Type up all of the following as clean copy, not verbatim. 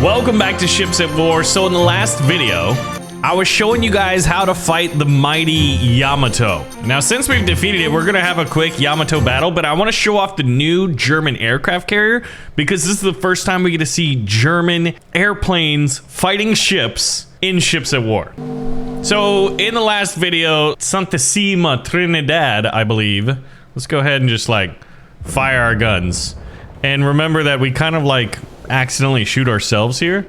Welcome back to Ships at War. So in the last video, I was showing you guys how to fight the mighty Yamato. Now, since we've defeated it, we're gonna have a quick Yamato battle, but I wanna show off the new German aircraft carrier because this is the first time we get to see German airplanes fighting ships in Ships at War. So in the last video, Santissima Trinidad, I believe, let's go ahead and just like fire our guns. And remember that we kind of like accidentally shoot ourselves here.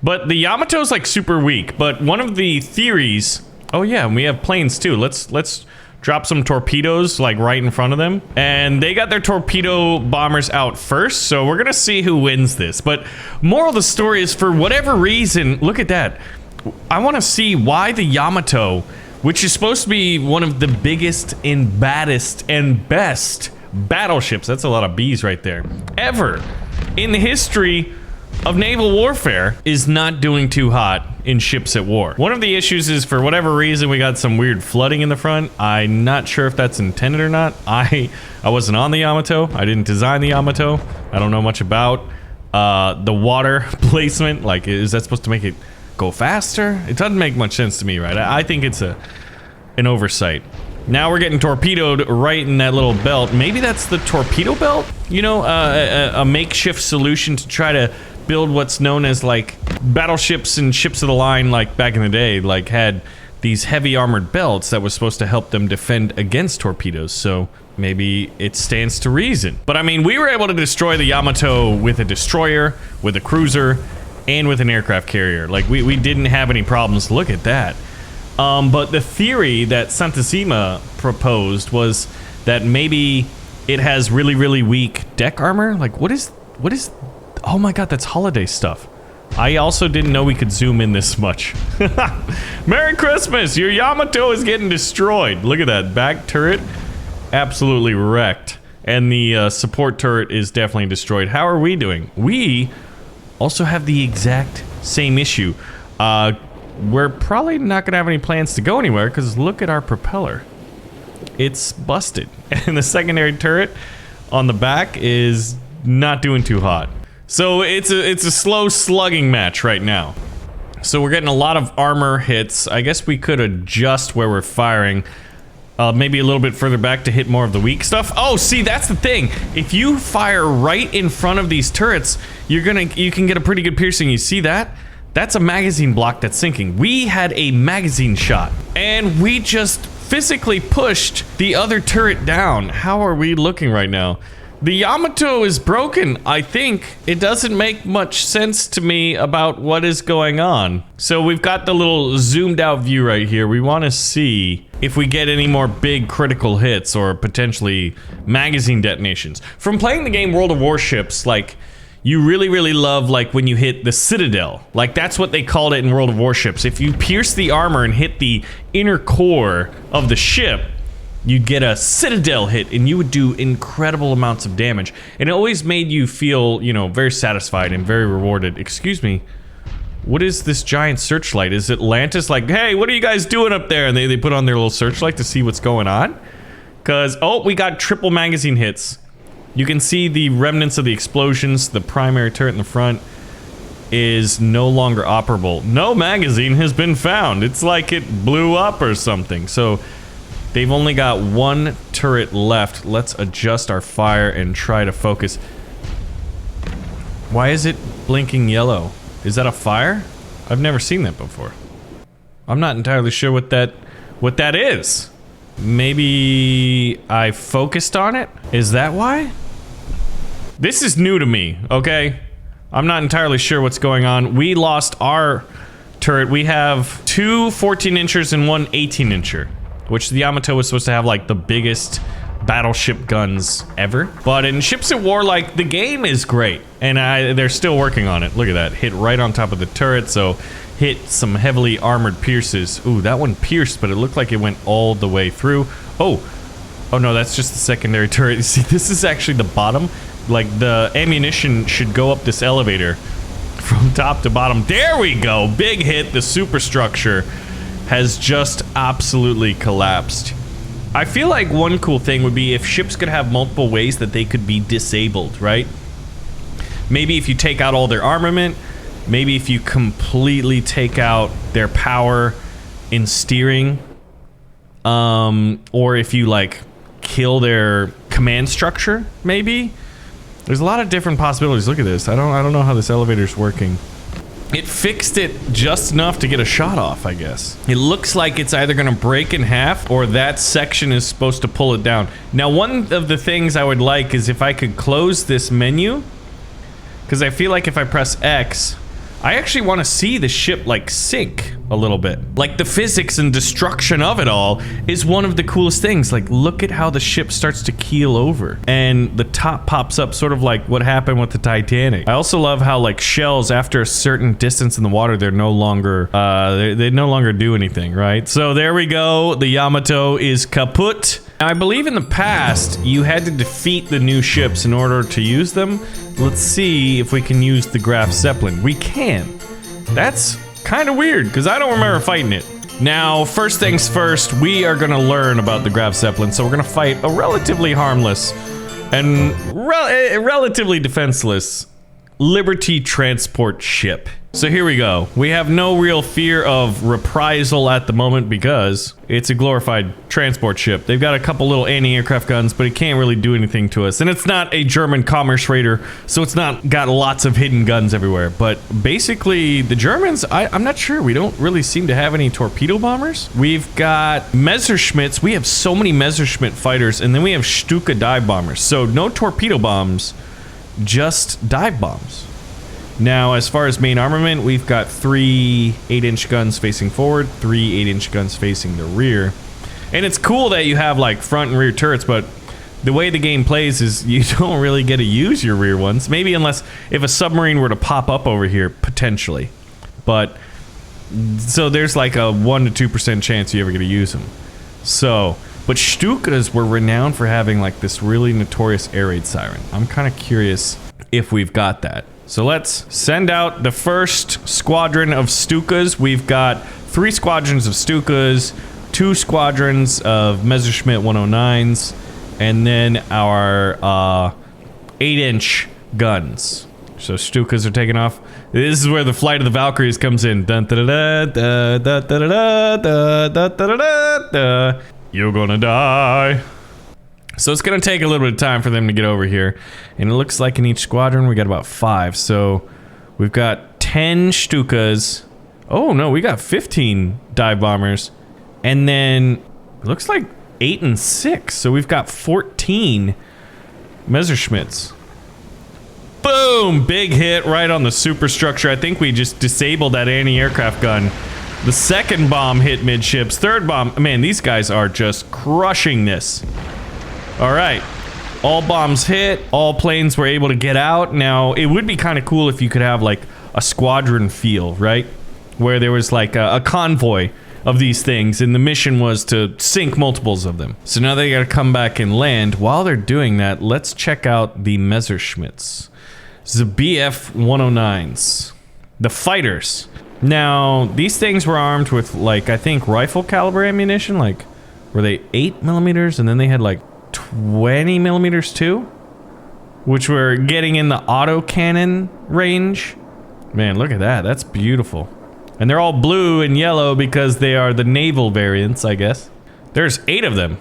But the Yamato is like super weak. But one of the theories, oh yeah, and we have planes too. Let's drop some torpedoes like right in front of them. And they got their torpedo bombers out first, so we're gonna see who wins this. But moral of the story is, for whatever reason, look at that. I want to see why the Yamato, which is supposed to be one of the biggest and baddest and best battleships, that's a lot of B's right there, ever in the history of naval warfare, is not doing too hot in Ships at War. One of the issues is, for whatever reason, we got some weird flooding in the front. I'm not sure if that's intended or not. I wasn't on the Yamato. I didn't design the Yamato. I don't know much about the water placement. Like, is that supposed to make it go faster? It doesn't make much sense to me, right? I think it's an oversight. Now we're getting torpedoed right in that little belt. Maybe that's the torpedo belt? You know, a makeshift solution to try to build what's known as like battleships and ships of the line, like back in the day, like had these heavy armored belts that was supposed to help them defend against torpedoes. So maybe it stands to reason. But I mean, we were able to destroy the Yamato with a destroyer, with a cruiser, and with an aircraft carrier. Like we didn't have any problems. Look at that. But the theory that Santissima proposed was that maybe it has really, really weak deck armor. Like, what is, oh my god, that's holiday stuff. I also didn't know we could zoom in this much. Merry Christmas, your Yamato is getting destroyed. Look at that, back turret, absolutely wrecked. And the support turret is definitely destroyed. How are we doing? We also have the exact same issue. We're probably not gonna have any plans to go anywhere because look at our propeller. It's busted. And the secondary turret on the back is not doing too hot. So it's a slow slugging match right now. So we're getting a lot of armor hits. I guess we could adjust where we're firing. Maybe a little bit further back to hit more of the weak stuff. Oh, see, that's the thing. If you fire right in front of these turrets, you can get a pretty good piercing. You see that? That's a magazine block that's sinking. We had a magazine shot, and we just physically pushed the other turret down. How are we looking right now? The Yamato is broken, I think. It doesn't make much sense to me about what is going on. So we've got the little zoomed out view right here. We want to see if we get any more big critical hits or potentially magazine detonations. From playing the game World of Warships, like, you really, really love, like, when you hit the Citadel. Like, that's what they called it in World of Warships. If you pierce the armor and hit the inner core of the ship, you'd get a Citadel hit, and you would do incredible amounts of damage. And it always made you feel, you know, very satisfied and very rewarded. Excuse me, what is this giant searchlight? Is Atlantis like, hey, what are you guys doing up there? And they put on their little searchlight to see what's going on? Because, oh, we got triple magazine hits. You can see the remnants of the explosions. The primary turret in the front is no longer operable. No magazine has been found. It's like it blew up or something. So they've only got one turret left. Let's adjust our fire and try to focus. Why is it blinking yellow? Is that a fire? I've never seen that before. I'm not entirely sure what that is. Maybe I focused on it? Is that why? This is new to me, okay? I'm not entirely sure what's going on. We lost our turret. We have two 14-inchers and one 18-incher, which the Yamato was supposed to have like the biggest battleship guns ever. But in Ships at War, like, the game is great, and they're still working on it. Look at that, hit right on top of the turret, so hit some heavily armored pierces. Ooh, that one pierced, but it looked like it went all the way through. Oh no, that's just the secondary turret. You see, this is actually the bottom. Like, the ammunition should go up this elevator from top to bottom. There we go, big hit. The superstructure has just absolutely collapsed. I feel like one cool thing would be if ships could have multiple ways that they could be disabled, right? Maybe if you take out all their armament, maybe if you completely take out their power in steering, or if you like kill their command structure, maybe. There's a lot of different possibilities. Look at this. I don't know how this elevator's working. It fixed it just enough to get a shot off, I guess. It looks like it's either gonna break in half or that section is supposed to pull it down. Now, one of the things I would like is if I could close this menu, because I feel like if I press X, I actually want to see the ship like sink a little bit. Like the physics and destruction of it all is one of the coolest things. Like look at how the ship starts to keel over and the top pops up, sort of like what happened with the Titanic. I also love how like shells after a certain distance in the water, they're no longer they no longer do anything, right? So there we go. The Yamato is kaput. Now, I believe in the past you had to defeat the new ships in order to use them. Let's see if we can use the Graf Zeppelin. We can. That's kind of weird because I don't remember fighting it. Now, first things first, we are going to learn about the Graf Zeppelin. So we're going to fight a relatively harmless and relatively defenseless Liberty transport ship. So here we go. We have no real fear of reprisal at the moment because it's a glorified transport ship. They've got a couple little anti-aircraft guns, but it can't really do anything to us. And it's not a German commerce raider, so it's not got lots of hidden guns everywhere. But basically, the Germans, I'm not sure. We don't really seem to have any torpedo bombers. We've got Messerschmitts. We have so many Messerschmitt fighters, and then we have Stuka dive bombers. So no torpedo bombs, just dive bombs. Now, as far as main armament, we've got 3 8-inch guns facing forward, 3 8-inch guns facing the rear. And it's cool that you have like front and rear turrets, but the way the game plays is you don't really get to use your rear ones. Maybe unless if a submarine were to pop up over here, potentially. But, so there's like a 1 to 2% chance you ever get to use them. So, but Stukas were renowned for having like this really notorious air raid siren. I'm kind of curious if we've got that. So let's send out the first squadron of Stukas. We've got 3 squadrons of Stukas, 2 squadrons of Messerschmitt 109s, and then our 8-inch guns. So Stukas are taking off. This is where the Flight of the Valkyries comes in. Dun, da, da, da, da, da, da, da, da, da, da, da. You're gonna die. So it's gonna take a little bit of time for them to get over here. And it looks like in each squadron we got about 5. So we've got 10 Stukas. Oh no, we got 15 dive bombers. And then it looks like 8 and 6. So we've got 14 Messerschmitts. Boom! Big hit right on the superstructure. I think we just disabled that anti-aircraft gun. The second bomb hit midships. Third bomb. Man, these guys are just crushing this. All right. All bombs hit. All planes were able to get out. Now, it would be kind of cool if you could have like a squadron feel, right? Where there was like a convoy of these things and the mission was to sink multiples of them. So now they got to come back and land. While they're doing that, let's check out the Messerschmitts. The BF 109s. The fighters. Now, these things were armed with, like, I think rifle caliber ammunition. Like, were they 8 millimeters? And then they had, like, 20 millimeters too? Which were getting in the autocannon range. Man, look at that. That's beautiful. And they're all blue and yellow because they are the naval variants, I guess. There's 8 of them.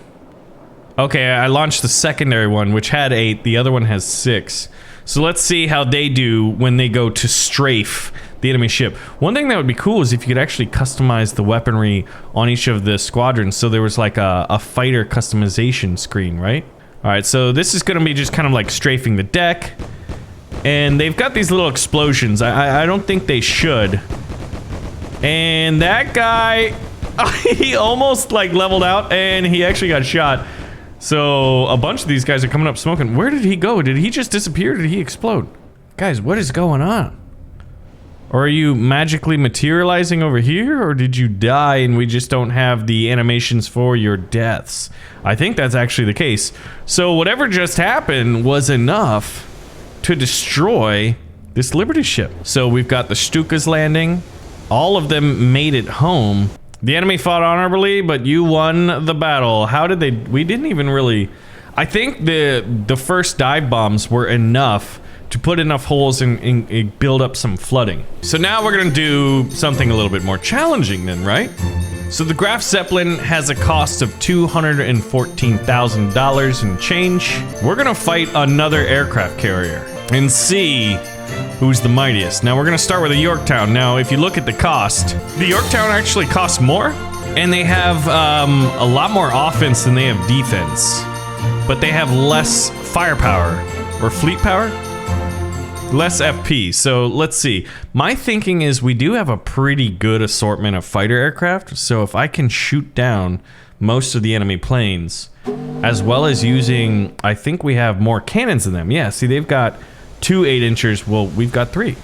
Okay, I launched the secondary one, which had 8. The other one has 6. So let's see how they do when they go to strafe the enemy ship. One thing that would be cool is if you could actually customize the weaponry on each of the squadrons, so there was like a fighter customization screen, right? All right, so this is gonna be just kind of like strafing the deck. And they've got these little explosions. I don't think they should. And that guy, he almost like leveled out and he actually got shot. So a bunch of these guys are coming up smoking. Where did he go? Did he just disappear? Did he explode? Guys, what is going on? Or are you magically materializing over here? Or did you die and we just don't have the animations for your deaths? I think that's actually the case. So whatever just happened was enough to destroy this Liberty ship. So we've got the Stukas landing. All of them made it home. The enemy fought honorably, but you won the battle. How did they? We didn't even really... I think the first dive bombs were enough to put enough holes and build up some flooding. So now we're gonna do something a little bit more challenging then, right? So the Graf Zeppelin has a cost of $214,000 and change. We're gonna fight another aircraft carrier and see who's the mightiest. Now we're gonna start with a Yorktown. Now, if you look at the cost, the Yorktown actually costs more, and they have a lot more offense than they have defense, but they have less firepower or fleet power, less FP. So let's see. My thinking is we do have a pretty good assortment of fighter aircraft. So if I can shoot down most of the enemy planes, as well as using, I think we have more cannons than them. Yeah, see, they've got 2 8-inchers. Well, we've got 3.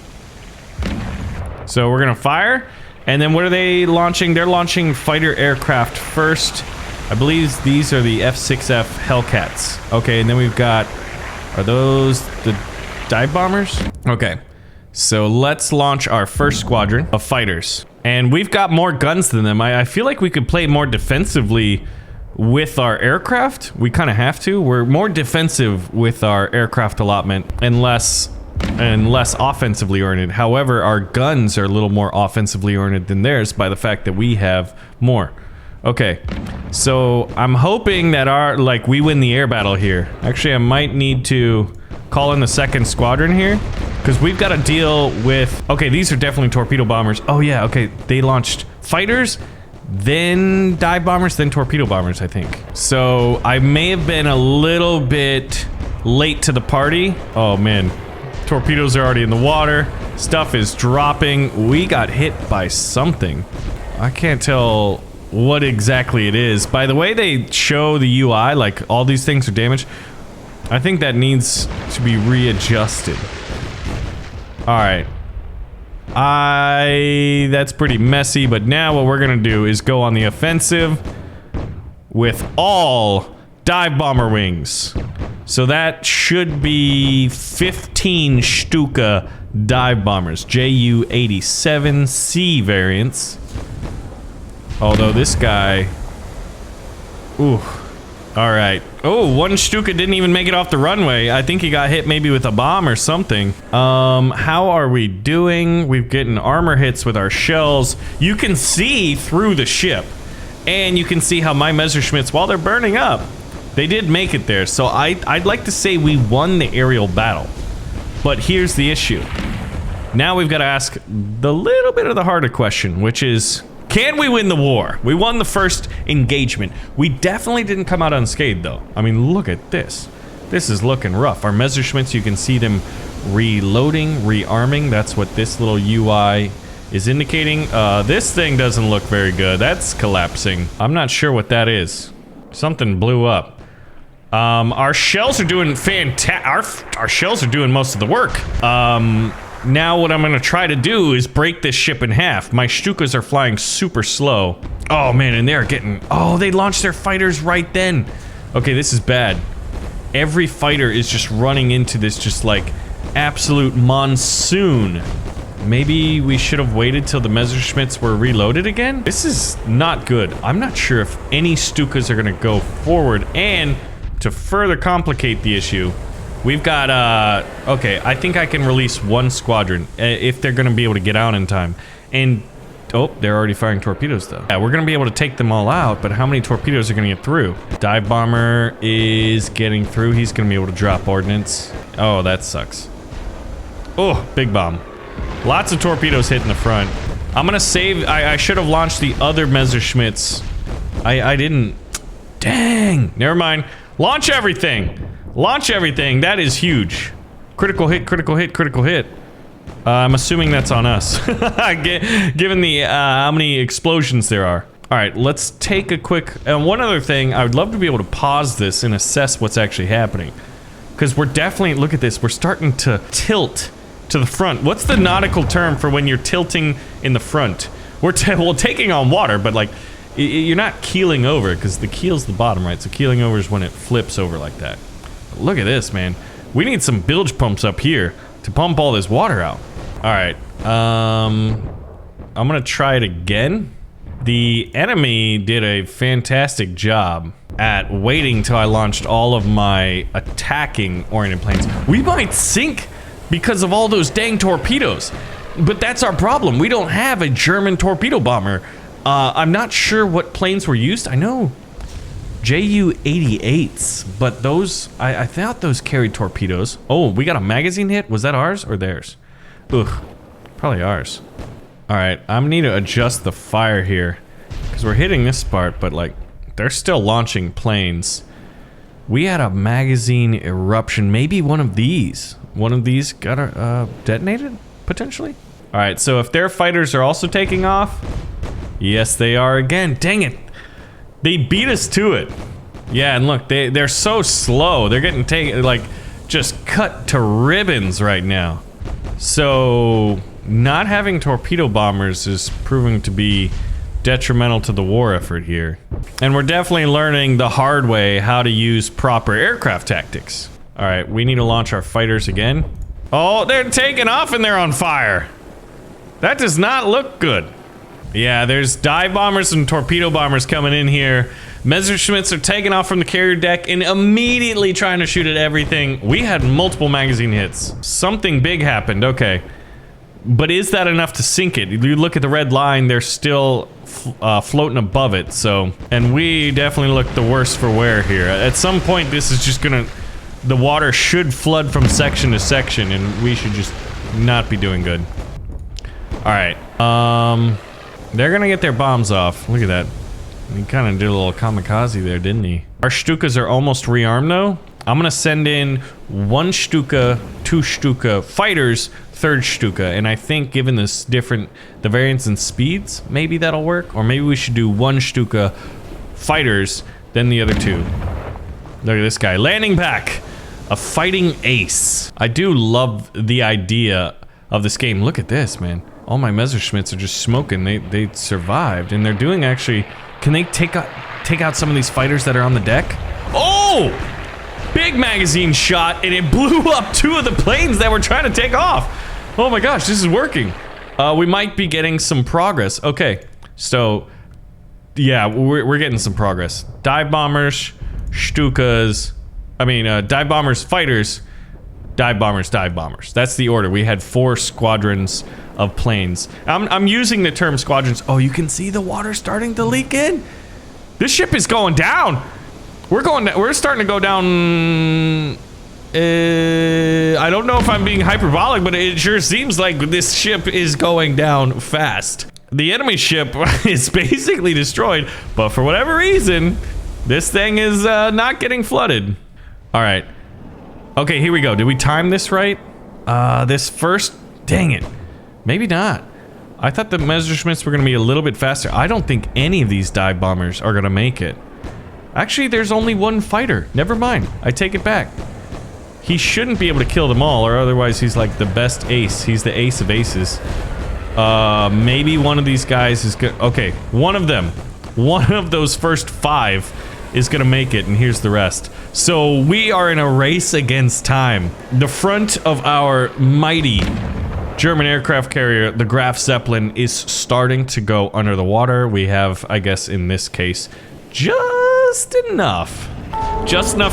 So we're gonna fire. And then what are they launching? They're launching fighter aircraft first. I believe these are the F-6F Hellcats. Okay, and then we've got, are those the dive bombers? Okay, so let's launch our first squadron of fighters. And we've got more guns than them. I feel like we could play more defensively with our aircraft. We kind of have to. We're more defensive with our aircraft allotment and less offensively oriented. However, our guns are a little more offensively oriented than theirs by the fact that we have more. Okay, so I'm hoping that we win the air battle here. Actually, I might need to call in the second squadron here, because we've got to deal with... Okay, these are definitely torpedo bombers. Oh yeah, okay, they launched fighters, then dive bombers, then torpedo bombers, I think. So I may have been a little bit late to the party. Oh man. Torpedoes are already in the water. Stuff is dropping. We got hit by something. I can't tell what exactly it is. By the way they show the UI, like all these things are damaged, I think that needs to be readjusted. Alright. That's pretty messy, but now what we're gonna do is go on the offensive with all dive bomber wings. So that should be 15 Stuka dive bombers, Ju-87C variants. Although this guy, ooh, all right. Oh, one Stuka didn't even make it off the runway. I think he got hit maybe with a bomb or something. How are we doing? We've getting armor hits with our shells. You can see through the ship, and you can see how my Messerschmitts, while they're burning up, they did make it there. So I'd like to say we won the aerial battle. But here's the issue. Now we've got to ask the little bit of the harder question, which is, can we win the war? We won the first engagement. We definitely didn't come out unscathed, though. I mean, look at this. This is looking rough. Our Messerschmitts, you can see them reloading, rearming. That's what this little UI is indicating. This thing doesn't look very good. That's collapsing. I'm not sure what that is. Something blew up. Our shells are doing fantastic. Our shells are doing most of the work. Now what I'm gonna try to do is break this ship in half. My Stukas are flying super slow. Oh man, and they're getting... Oh, they launched their fighters right then. Okay, this is bad. Every fighter is just running into this just like absolute monsoon. Maybe we should have waited till the Messerschmitts were reloaded again? This is not good. I'm not sure if any Stukas are gonna go forward, and to further complicate the issue, we've got, okay, I think I can release one squadron if they're gonna be able to get out in time. And, oh, they're already firing torpedoes though. Yeah, we're gonna be able to take them all out, but how many torpedoes are gonna get through? Dive bomber is getting through. He's gonna be able to drop ordnance. Oh, that sucks. Oh, big bomb. Lots of torpedoes hitting the front. I'm gonna save, I should have launched the other Messerschmitts. I didn't. Dang, never mind. Launch everything! Launch everything, that is huge. Critical hit, critical hit, critical hit. I'm assuming that's on us. Given the, how many explosions there are. Alright, let's take a quick, one other thing, I would love to be able to pause this and assess what's actually happening. Because we're definitely, look at this, we're starting to tilt to the front. What's the nautical term for when you're tilting in the front? We're taking on water, but like, you're not keeling over, because the keel's the bottom, right? So keeling over is when it flips over like that. Look at this, man. We need some bilge pumps up here to pump all this water out. Alright, I'm gonna try it again. The enemy did a fantastic job at waiting till I launched all of my attacking oriented planes. We might sink because of all those dang torpedoes. But that's our problem. We don't have a German torpedo bomber. I'm not sure what planes were used. I know Ju-88s, but those, I thought those carried torpedoes. Oh, we got a magazine hit? Was that ours or theirs? Ugh, probably ours. All right, I'm gonna need to adjust the fire here because we're hitting this part, but like, they're still launching planes. We had a magazine eruption. Maybe one of these got detonated, potentially? All right, so if their fighters are also taking off, yes, they are again. Dang it. They beat us to it. Yeah, and look, they're so slow. They're getting taken, like, just cut to ribbons right now. So, not having torpedo bombers is proving to be detrimental to the war effort here. And we're definitely learning the hard way how to use proper aircraft tactics. All right, we need to launch our fighters again. Oh, they're taking off and they're on fire. That does not look good. Yeah, there's dive bombers and torpedo bombers coming in here. Messerschmitts are taking off from the carrier deck and immediately trying to shoot at everything. We had multiple magazine hits. Something big happened, okay. But is that enough to sink it? You look at the red line, they're still floating above it, so... And we definitely look the worse for wear here. At some point, this is just gonna... The water should flood from section to section, and we should just not be doing good. Alright, they're gonna get their bombs off. Look at that. He kind of did a little kamikaze there, didn't he? Our Stukas are almost rearmed, though. I'm gonna send in 1 Stuka, 2 Stuka fighters, 3rd Stuka, and I think given this the variance in speeds, maybe that'll work. Or maybe we should do 1 Stuka fighters, then the other 2. Look at this guy, landing back, a fighting ace. I do love the idea of this game. Look at this, man. All my Messerschmitts are just smoking. They survived, and they're doing actually. Can they take out some of these fighters that are on the deck? Oh! Big magazine shot, and it blew up 2 of the planes that were trying to take off. Oh my gosh, this is working. We might be getting some progress. Okay, so yeah, we're getting some progress. Dive bombers, Stukas. I mean, dive bombers, fighters. Dive bombers, dive bombers. That's the order. We had 4 squadrons of planes. I'm using the term squadrons. Oh, you can see the water starting to leak in. This ship is going down. We're starting to go down. I don't know if I'm being hyperbolic, but it sure seems like this ship is going down fast. The enemy ship is basically destroyed, but for whatever reason, this thing is not getting flooded. All right. Okay, here we go. Did we time this right? This first... Dang it. Maybe not. I thought the Messerschmitts were going to be a little bit faster. I don't think any of these dive bombers are going to make it. Actually, there's only 1 fighter. Never mind. I take it back. He shouldn't be able to kill them all, or otherwise he's like the best ace. He's the ace of aces. Maybe one of these guys is good. Okay, one of them. One of those first 5 is gonna make it, and here's the rest. So we are in a race against time. The front of our mighty German aircraft carrier, the Graf Zeppelin, is starting to go under the water. We have, I guess in this case, just enough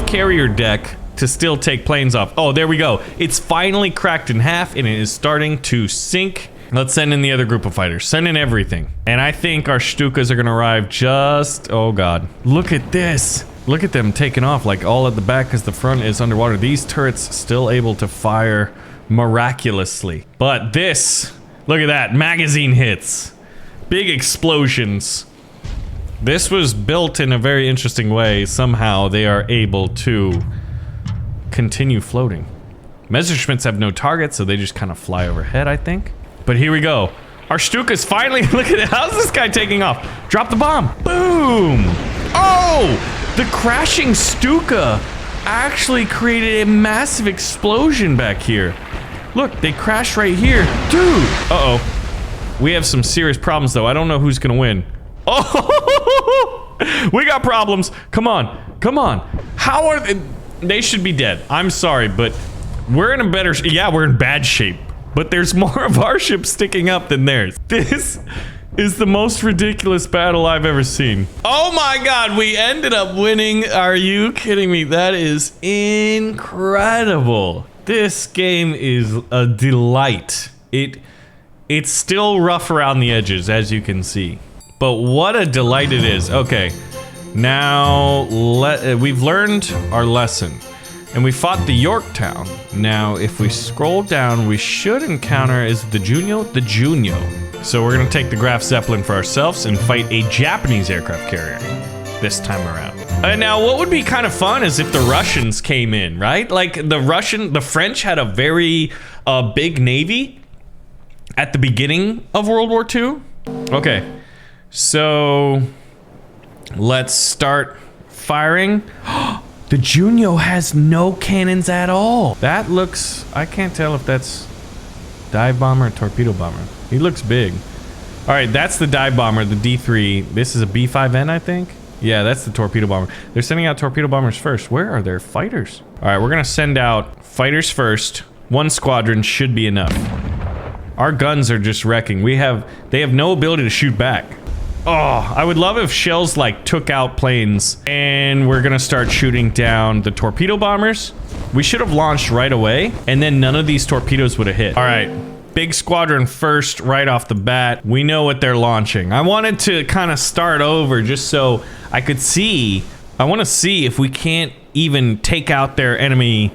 carrier deck to still take planes off. Oh, there we go. It's finally cracked in half, and it is starting to sink. Let's send in the other group of fighters. Send in everything. And I think our Stukas are gonna arrive just... Oh god. Look at this. Look at them taking off like all at the back because the front is underwater. These turrets still able to fire miraculously. But this... Look at that. Magazine hits. Big explosions. This was built in a very interesting way. Somehow they are able to continue floating. Messerschmitts have no target, so they just kind of fly overhead, I think. But here we go. Our Stuka's finally, look at it. How's this guy taking off? Drop the bomb. Boom. Oh, the crashing Stuka actually created a massive explosion back here. Look, they crashed right here. Dude. Uh-oh. We have some serious problems, though. I don't know who's gonna win. Oh, we got problems. Come on. Come on. How are they? They should be dead. I'm sorry, but we're in a better... Yeah, we're in bad shape. But there's more of our ship sticking up than theirs. This is the most ridiculous battle I've ever seen. Oh my god, we ended up winning. Are you kidding me? That is incredible. This game is a delight. It's still rough around the edges, as you can see. But what a delight it is. Okay, now we've learned our lesson. And we fought the Yorktown. Now, if we scroll down, we should encounter, is the Junyo? The Junyo. So we're gonna take the Graf Zeppelin for ourselves and fight a Japanese aircraft carrier this time around. And now, what would be kind of fun is if the Russians came in, right? Like, the French had a very big navy at the beginning of World War II. Okay, so let's start firing. The Junyo has no cannons at all. That looks, I can't tell if that's dive bomber or torpedo bomber. He looks big. All right, that's the dive bomber, the D3. This is a B5N, I think. Yeah, that's the torpedo bomber. They're sending out torpedo bombers first. Where are their fighters? All right, we're gonna send out fighters first. One squadron should be enough. Our guns are just wrecking. They have no ability to shoot back. Oh, I would love if shells like took out planes, and we're gonna start shooting down the torpedo bombers. We should have launched right away, and then none of these torpedoes would have hit. All right, big squadron first, right off the bat. We know what they're launching. I wanted to kind of start over just so I could see. I want to see if we can't even take out their enemy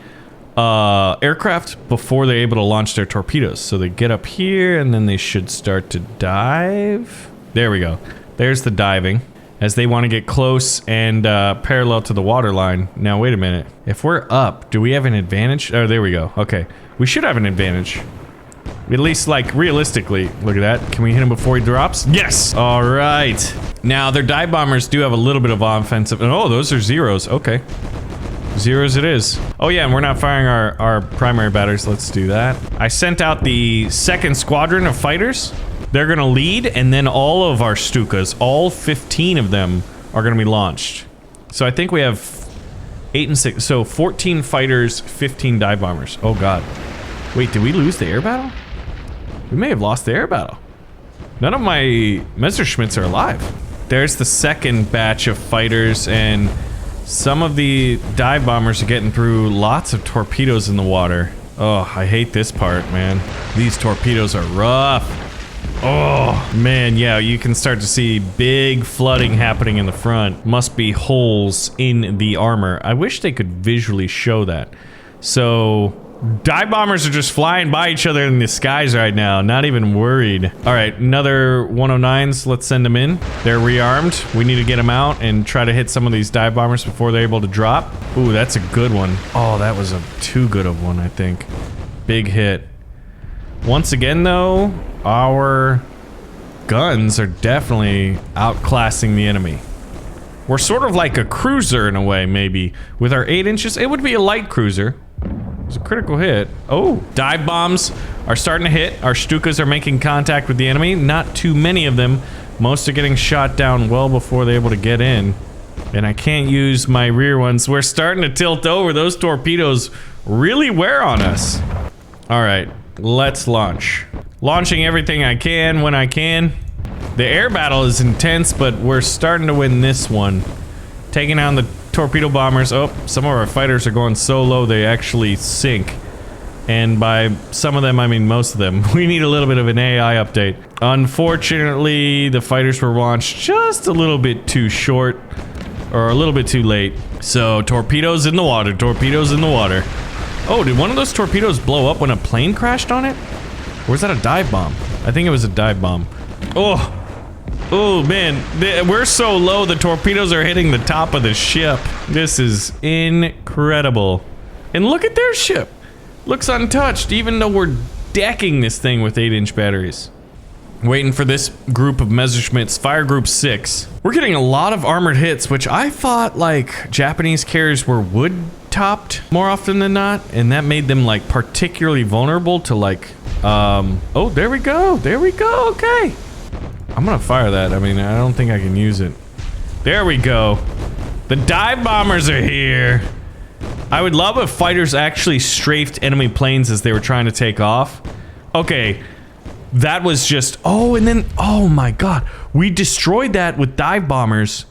aircraft before they're able to launch their torpedoes. So they get up here, and then they should start to dive. There we go. There's the diving as they want to get close and parallel to the water line. Now, wait a minute. If we're up, do we have an advantage? Oh, there we go. Okay. We should have an advantage. At least, like, realistically. Look at that. Can we hit him before he drops? Yes! All right. Now, their dive bombers do have a little bit of offensive. Oh, those are zeros. Okay. Zeros it is. Oh, yeah, and we're not firing our primary batteries. Let's do that. I sent out the second squadron of fighters. They're gonna lead, and then all of our Stukas, all 15 of them, are gonna be launched. So I think we have 8 and 6, so 14 fighters, 15 dive bombers. Oh god. Wait, did we lose the air battle? We may have lost the air battle. None of my Messerschmitts are alive. There's the second batch of fighters, and some of the dive bombers are getting through lots of torpedoes in the water. Oh, I hate this part, man. These torpedoes are rough. Oh, man, yeah, you can start to see big flooding happening in the front. Must be holes in the armor. I wish they could visually show that. So, dive bombers are just flying by each other in the skies right now, not even worried. All right, another 109s, let's send them in. They're rearmed. We need to get them out and try to hit some of these dive bombers before they're able to drop. Ooh, that's a good one. Oh, that was a too good of one, I think. Big hit. Once again, though, our guns are definitely outclassing the enemy. We're sort of like a cruiser in a way, maybe. With our 8 inches, it would be a light cruiser. It's a critical hit. Oh, dive bombs are starting to hit. Our Stukas are making contact with the enemy. Not too many of them. Most are getting shot down well before they're able to get in. And I can't use my rear ones. We're starting to tilt over. Those torpedoes really wear on us. All right, let's launch. Launching everything I can when I can. The air battle is intense, but we're starting to win this one. Taking down the torpedo bombers. Oh, some of our fighters are going so low they actually sink. And by some of them, I mean most of them. We need a little bit of an AI update. Unfortunately, the fighters were launched just a little bit too short. Or a little bit too late. So, torpedoes in the water. Torpedoes in the water. Oh, did one of those torpedoes blow up when a plane crashed on it? Or was that a dive bomb? I think it was a dive bomb. Oh. Oh, man. We're so low, the torpedoes are hitting the top of the ship. This is incredible. And look at their ship. Looks untouched, even though we're decking this thing with 8-inch batteries. Waiting for this group of Messerschmitts, Fire Group 6. We're getting a lot of armored hits, which I thought, like, Japanese carriers were wood-topped more often than not, and that made them, like, particularly vulnerable to, like, oh, there we go, okay. I'm gonna fire that. I mean, I don't think I can use it. There we go. The dive bombers are here. I would love if fighters actually strafed enemy planes as they were trying to take off. Okay. That was just... Oh, and then... Oh my god. We destroyed that with dive bombers.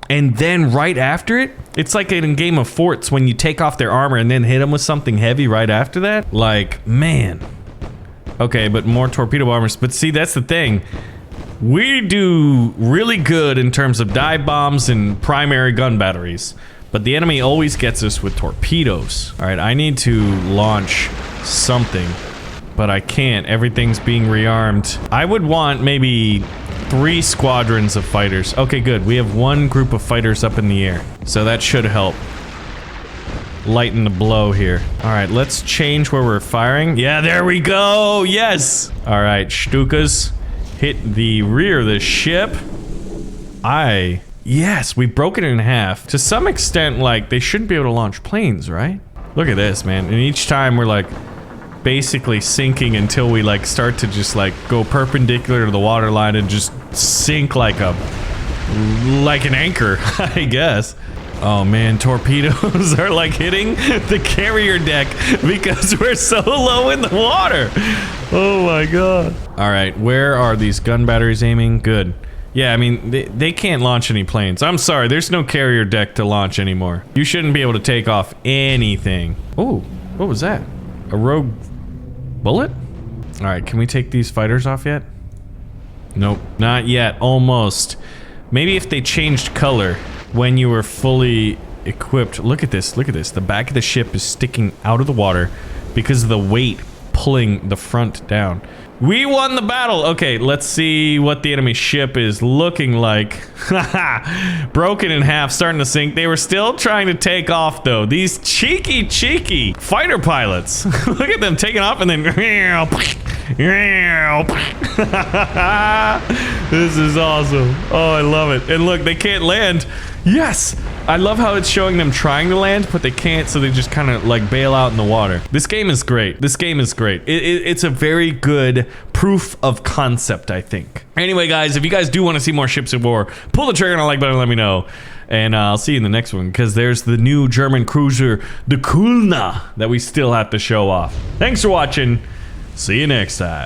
and then right after it, it's like in a game of forts when you take off their armor and then hit them with something heavy right after that. Like, man. Okay, but more torpedo bombers. But see, that's the thing. We do really good in terms of dive bombs and primary gun batteries. But the enemy always gets us with torpedoes. All right, I need to launch something, but I can't. Everything's being rearmed. I would want maybe 3 squadrons of fighters. Okay, good. We have 1 group of fighters up in the air. So that should help lighten the blow here. All right, let's change where we're firing. Yeah, there we go. Yes. All right, Stukas, hit the rear of the ship. Yes, we broke it in half. To some extent, like, they shouldn't be able to launch planes, right? Look at this, man. And each time we're, like, basically sinking until we, like, start to just, like, go perpendicular to the water line and just sink like an anchor, I guess. Oh, man, torpedoes are, like, hitting the carrier deck because we're so low in the water. Oh, my God. All right, where are these gun batteries aiming? Good. Yeah, I mean, they can't launch any planes. I'm sorry, there's no carrier deck to launch anymore. You shouldn't be able to take off anything. Oh, what was that? A rogue bullet? All right, can we take these fighters off yet? Nope, not yet, almost. Maybe if they changed color when you were fully equipped. Look at this, look at this. The back of the ship is sticking out of the water because of the weight pulling the front down. We won the battle. Okay, let's see what the enemy ship is looking like. Broken in half, starting to sink. They were still trying to take off, though. These cheeky fighter pilots. Look at them taking off and then... This is awesome. Oh, I love it. And look, they can't land. Yes! I love how it's showing them trying to land, but they can't, so they just kind of like bail out in the water. This game is great. This game is great. It's a very good proof of concept, I think. Anyway, guys, if you guys do want to see more ships of war, pull the trigger on the like button and let me know. And I'll see you in the next one, because there's the new German cruiser, the Kulna, that we still have to show off. Thanks for watching. See you next time.